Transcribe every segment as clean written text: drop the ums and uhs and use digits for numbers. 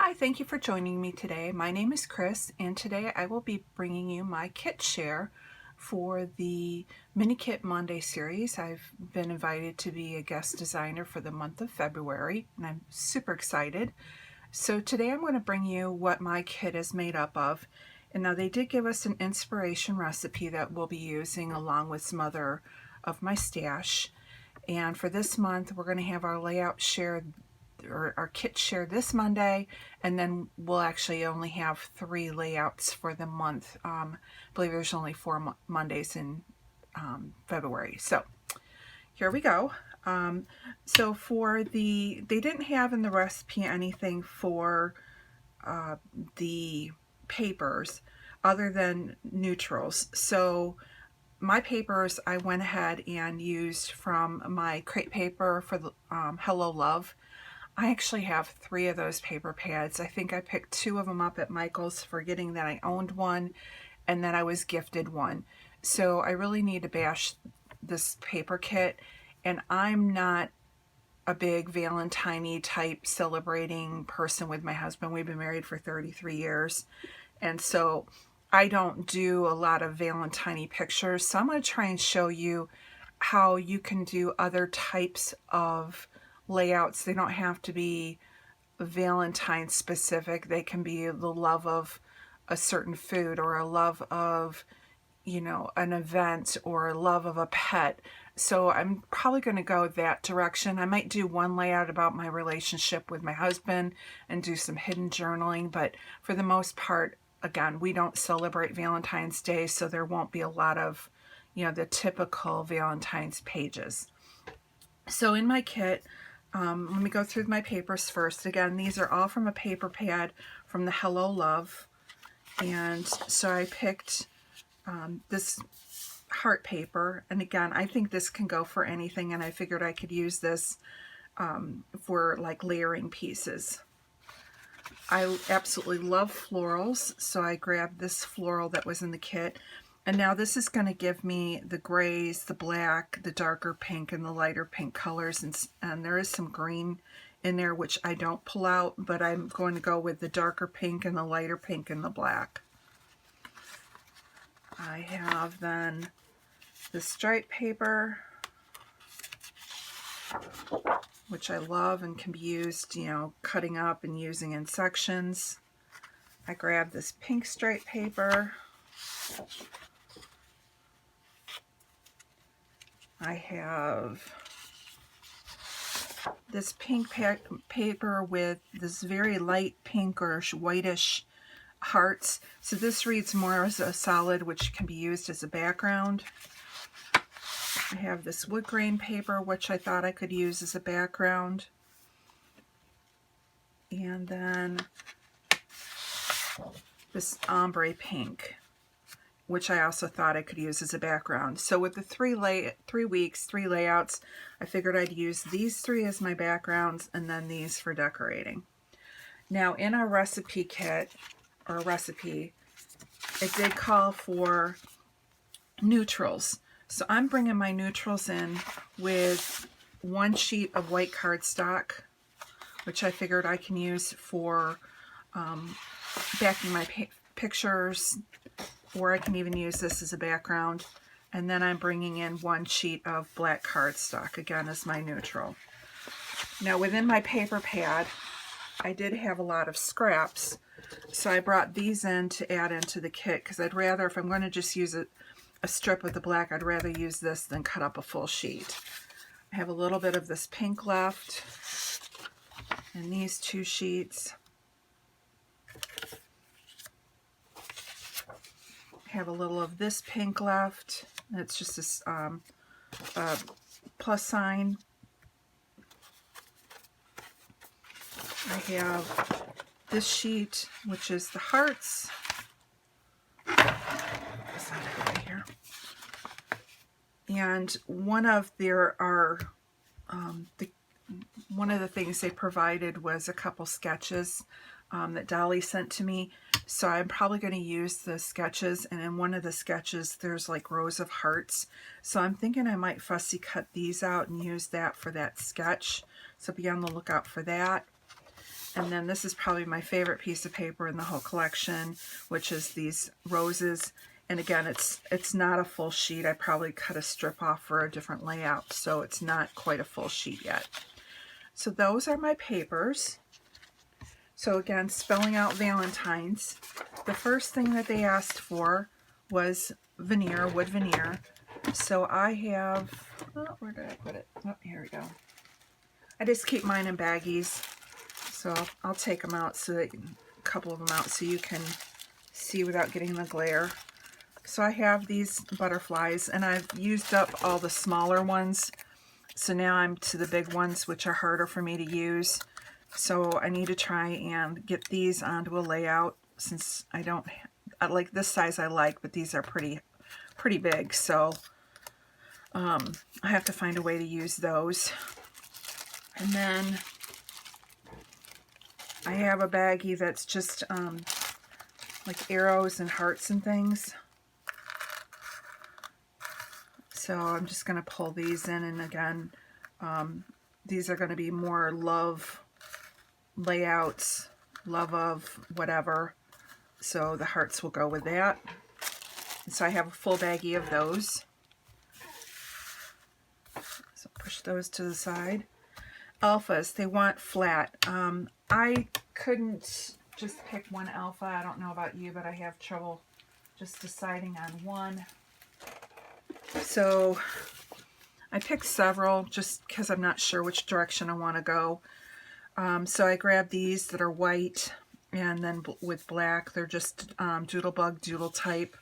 Hi, thank you for joining me today. My name is Chris, and today I will be bringing you my kit share for the Mini Kit Monday series. I've been invited to be a guest designer for the month of February, and I'm super excited. So today I'm going to bring you what my kit is made up of. And now they did give us an inspiration recipe that we'll be using along with some other of my stash. And for this month, we're going to have our layout shared, or our kit shared this Monday, and then we'll actually only have 3 layouts for the month. I believe there's only 4 Mondays in February. So here we go. So for they didn't have in the recipe anything for the papers other than neutrals. So my papers I went ahead and used from my crepe paper for the Hello Love. I actually have 3 of those paper pads. I think I picked 2 of them up at Michael's, forgetting that I owned one and that I was gifted one. So I really need to bash this paper kit, and I'm not a big Valentine-y type celebrating person with my husband. We've been married for 33 years, and so I don't do a lot of Valentine-y pictures. So I'm going to try and show you how you can do other types of layouts. They don't have to be Valentine specific. They can be the love of a certain food, or a love of, you know, an event, or a love of a pet. So I'm probably going to go that direction. I might do one layout about my relationship with my husband and do some hidden journaling, but for the most part, again, we don't celebrate Valentine's Day, so there won't be a lot of, you know, the typical Valentine's pages. So in my kit, let me go through my papers first. Again, these are all from a paper pad from the Hello Love. And so I picked this heart paper. And again, I think this can go for anything, and I figured I could use this for like layering pieces. I absolutely love florals, so I grabbed this floral that was in the kit. And now this is going to give me the grays, the black, the darker pink, and the lighter pink colors. And there is some green in there, which I don't pull out, but I'm going to go with the darker pink and the lighter pink and the black. I have then the stripe paper, which I love and can be used, you know, cutting up and using in sections. I grabbed this pink stripe paper. I have this pink paper with this very light pink or whitish hearts. So this reads more as a solid, which can be used as a background. I have this wood grain paper, which I thought I could use as a background. And then this ombre pink, which I also thought I could use as a background. So with the 3 weeks, 3 layouts, I figured I'd use these 3 as my backgrounds and then these for decorating. Now in our recipe kit, or recipe, it did call for neutrals. So I'm bringing my neutrals in with 1 sheet of white cardstock, which I figured I can use for backing my pictures, or I can even use this as a background. And then I'm bringing in 1 sheet of black cardstock, again, as my neutral. Now within my paper pad, I did have a lot of scraps, so I brought these in to add into the kit, because I'd rather, if I'm going to just use a strip of the black, I'd rather use this than cut up a full sheet. I have a little bit of this pink left, and these 2 sheets. Have a little of this pink left. It's just this plus sign. I have this sheet, which is the hearts. Here. And one of the things they provided was a couple sketches that Dolly sent to me. So I'm probably going to use the sketches, and in one of the sketches there's like rows of hearts. So I'm thinking I might fussy cut these out and use that for that sketch. So be on the lookout for that. And then this is probably my favorite piece of paper in the whole collection, which is these roses. And again, it's not a full sheet. I probably cut a strip off for a different layout, so it's not quite a full sheet yet. So those are my papers. So again, spelling out Valentine's. The first thing that they asked for was veneer, wood veneer. So I have, oh, where did I put it? Oh, here we go. I just keep mine in baggies. So I'll take them out, so that, a couple of them out, so you can see without getting the glare. So I have these butterflies, and I've used up all the smaller ones. So now I'm to the big ones, which are harder for me to use. So I need to try and get these onto a layout, since I don't, like this size I like, but these are pretty big. So I have to find a way to use those. And then I have a baggie that's just like arrows and hearts and things. So I'm just going to pull these in, and again, these are going to be more love layouts, love of whatever. So the hearts will go with that. So I have a full baggie of those. So push those to the side. Alphas, they want flat. I couldn't just pick one alpha. I don't know about you, but I have trouble just deciding on one. So I picked several just because I'm not sure which direction I want to go. So I grabbed these that are white, and then with black, they're just Doodlebug Doodle type.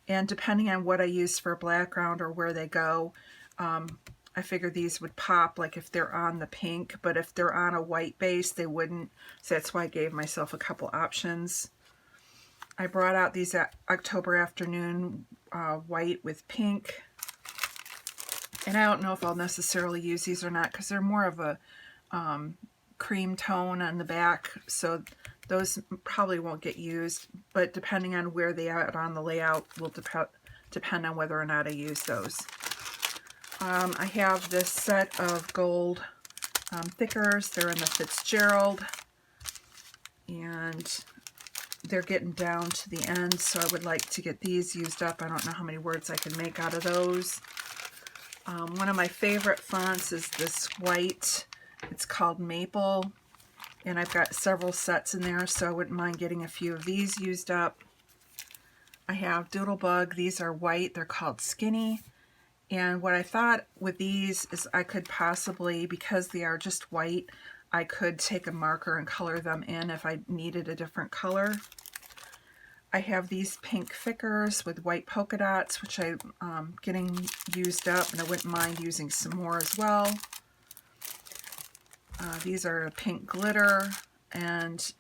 And depending on what I use for a background or where they go, I figured these would pop like if they're on the pink, but if they're on a white base, they wouldn't. So that's why I gave myself a couple options. I brought out these October Afternoon white with pink. And I don't know if I'll necessarily use these or not, because they're more of a cream tone on the back. So those probably won't get used, but depending on where they are on the layout will depend on whether or not I use those. I have this set of gold thickers. They're in the Fitzgerald, and they're getting down to the end, so I would like to get these used up. I don't know how many words I can make out of those. One of my favorite fonts is this white. It's called Maple, and I've got several sets in there, so I wouldn't mind getting a few of these used up. I have Doodlebug. These are white. They're called Skinny. And what I thought with these is I could possibly, because they are just white, I could take a marker and color them in if I needed a different color. I have these pink Fickers with white polka dots, which I'm getting used up, and I wouldn't mind using some more as well. These are pink glitter, and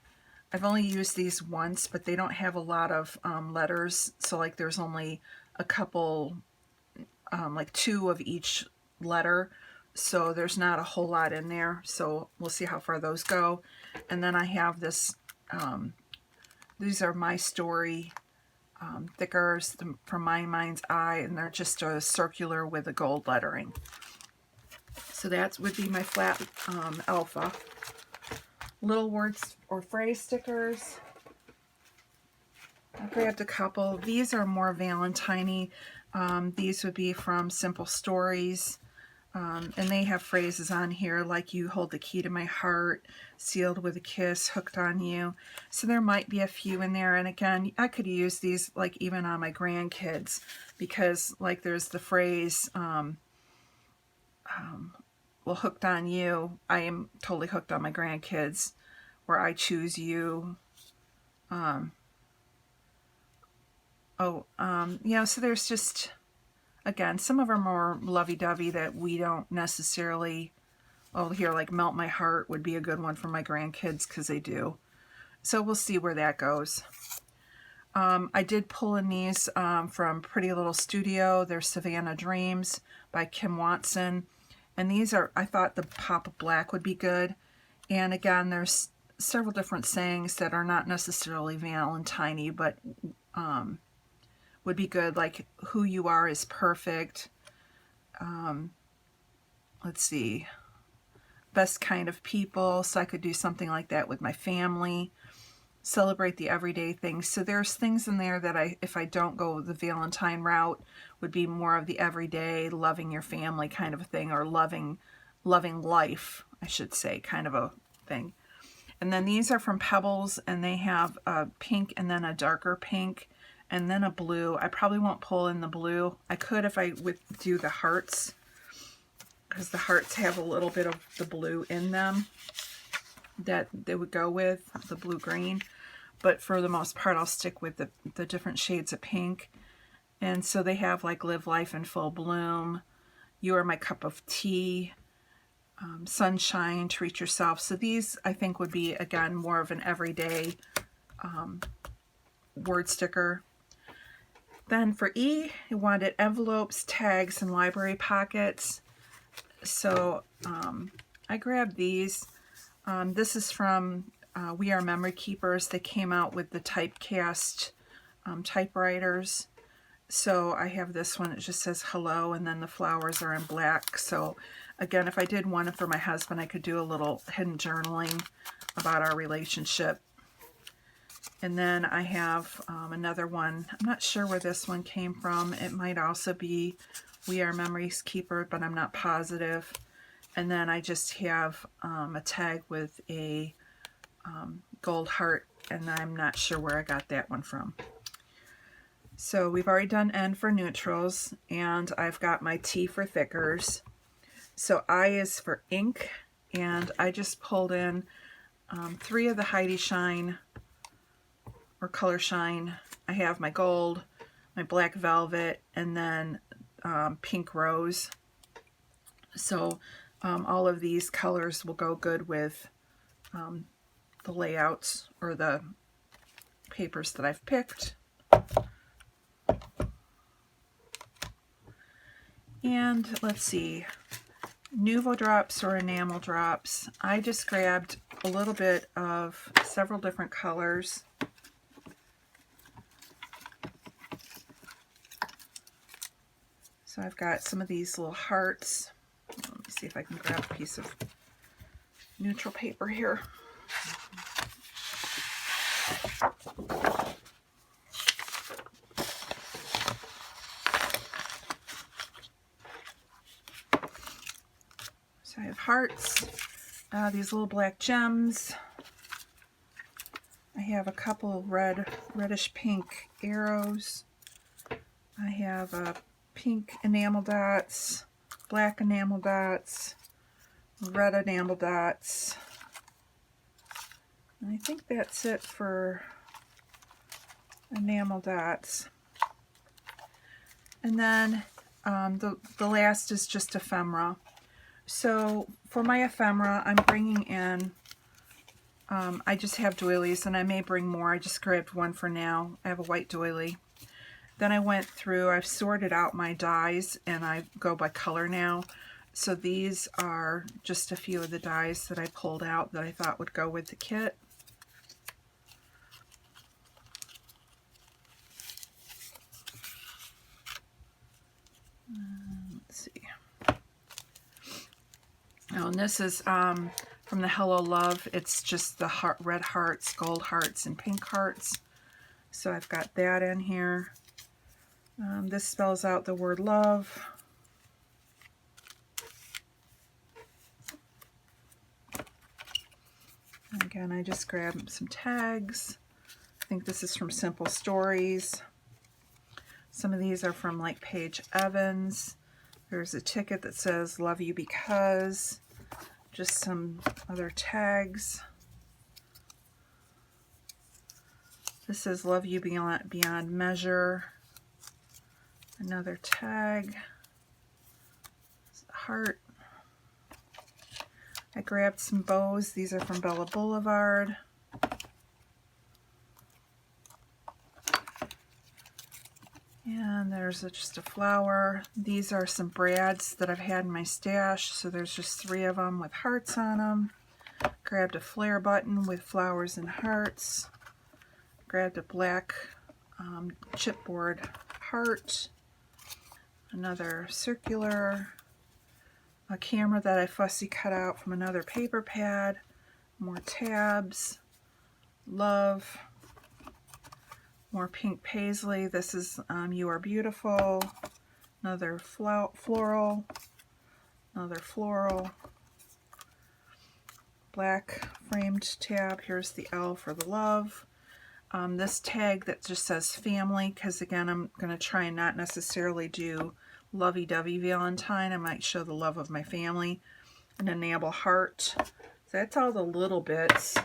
I've only used these once, but they don't have a lot of letters, so like there's only a couple, like 2 of each letter, so there's not a whole lot in there, so we'll see how far those go. And then I have this, these are My Story thickers from My Mind's Eye, and they're just a circular with a gold lettering. So that would be my flat alpha. Little words or phrase stickers. I grabbed a couple. These are more Valentine-y. These would be from Simple Stories. And they have phrases on here like "You hold the key to my heart," "Sealed with a kiss," "Hooked on you." So there might be a few in there. And again, I could use these like even on my grandkids, because like there's the phrase, well, "Hooked on you." I am totally hooked on my grandkids. Or "I choose you." So there's just, again, some of them are lovey-dovey that we don't necessarily, here, like "Melt My Heart" would be a good one for my grandkids, because they do. So we'll see where that goes. I did pull in these from Pretty Little Studio. They're Savannah Dreams by Kim Watson. And these are, I thought the pop of black would be good. And again, there's several different sayings that are not necessarily Valentine-y, but would be good, like "Who you are is perfect." Let's see. best kind of people, so I could do something like that with my family, celebrate the everyday things. So there's things in there that if I don't go the Valentine route, would be more of the everyday, loving your family kind of a thing, or loving life, I should say, kind of a thing. And then these are from Pebbles, and they have a pink and then a darker pink and then a blue. I probably won't pull in the blue. I could if I would do the hearts, because the hearts have a little bit of the blue in them that they would go with, the blue-green. But for the most part, I'll stick with the different shades of pink. And so they have like Live Life in Full Bloom, You Are My Cup of Tea, Sunshine, Treat Yourself. So these, I think, would be, again, more of an everyday word sticker. Then for E, I wanted envelopes, tags, and library pockets. So I grabbed these. This is from We Are Memory Keepers. They came out with the Typecast typewriters. So I have this one. It just says hello, and then the flowers are in black. So again, if I did one for my husband, I could do a little hidden journaling about our relationship. And then I have another one. I'm not sure where this one came from. It might also be We Are Memories Keeper, but I'm not positive. And then I just have a tag with a gold heart, and I'm not sure where I got that one from. So we've already done N for neutrals, and I've got my T for thickers. So I is for ink, and I just pulled in 3 of the Heidi Shine or Color Shine. I have my gold, my black velvet, and then pink rose. So all of these colors will go good with the layouts or the papers that I've picked. And let's see, Nuvo drops or enamel drops. I just grabbed a little bit of several different colors. So I've got some of these little hearts. Let me see if I can grab a piece of neutral paper here. So I have hearts, these little black gems. I have a couple of reddish pink arrows. I have pink enamel dots, black enamel dots, red enamel dots. And I think that's it for enamel dots. And then the last is just ephemera. So for my ephemera, I'm bringing in, I just have doilies, and I may bring more. I just grabbed one for now. I have a white doily. Then I went through, I've sorted out my dies, and I go by color now. So these are just a few of the dies that I pulled out that I thought would go with the kit. Let's see. Oh, and this is from the Hello Love. It's just the red hearts, gold hearts, and pink hearts. So I've got that in here. This spells out the word love. And again, I just grabbed some tags. I think this is from Simple Stories. Some of these are from like Paige Evans. There's a ticket that says Love You Because. Just some other tags. This is Love You Beyond Measure. Another tag. Heart. I grabbed some bows. These are from Bella Boulevard. And there's just a flower. These are some brads that I've had in my stash. So there's just 3 of them with hearts on them. Grabbed a flare button with flowers and hearts. Grabbed a black chipboard heart. Another circular. a camera that I fussy cut out from another paper pad, more tabs, love, more pink paisley. This is You Are Beautiful, another floral, another floral, black framed tab. Here's the L for the love. This tag that just says family, because again, I'm going to try and not necessarily do lovey-dovey Valentine. I might show the love of my family. An enamel heart. So that's all the little bits.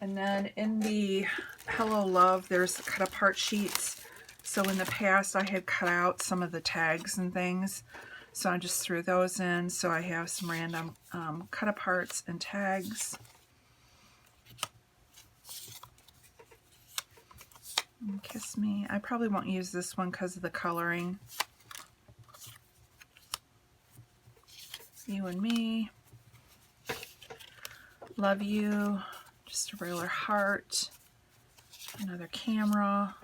And then in the Hello Love, there's the cut apart sheets. So in the past, I had cut out some of the tags and things. So I just threw those in. So I have some random cut aparts and tags. And Kiss Me. I probably won't use this one because of the coloring. You and Me. Love You. Just a regular heart. Another camera.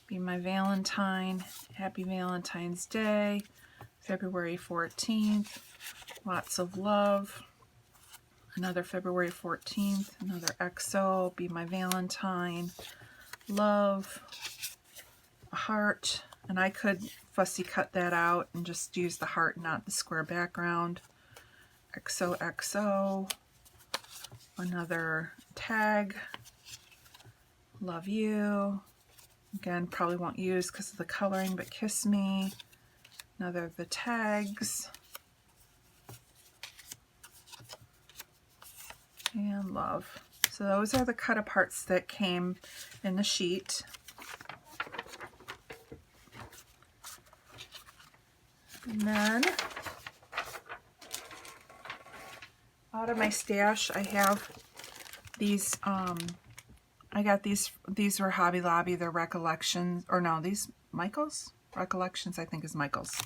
Be My Valentine. Happy Valentine's Day. February 14th. Lots of love. Another February 14th. Another XO. Be My Valentine. Love. A heart. And I could fussy cut that out and just use the heart, not the square background. XOXO. Another tag. Love You. Again, probably won't use because of the coloring, but Kiss Me. Another of the tags. And love. So those are the cut aparts that came in the sheet. And then out of my stash, I have these, I got these were Hobby Lobby, they're Recollections, or no, these Michaels? Recollections, I think is Michaels.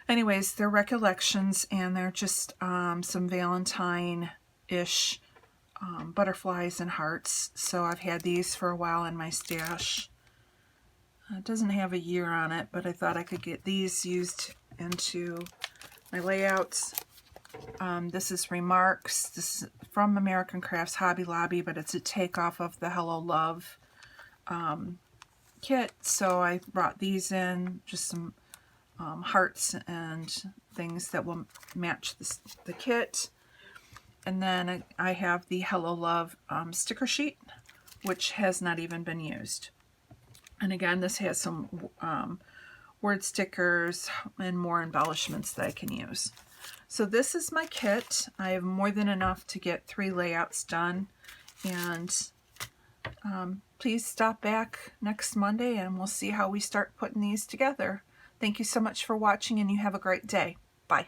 Anyways, they're Recollections, and they're just some Valentine-ish butterflies and hearts. So I've had these for a while in my stash. It doesn't have a year on it, but I thought I could get these used into my layouts. This is Remarks. This is from American Crafts Hobby Lobby, but it's a takeoff of the Hello Love kit. So I brought these in, just some hearts and things that will match the kit. And then I have the Hello Love sticker sheet, which has not even been used. And again, this has some word stickers and more embellishments that I can use. So this is my kit. I have more than enough to get 3 layouts done. And please stop back next Monday and we'll see how we start putting these together. Thank you so much for watching, and you have a great day. Bye.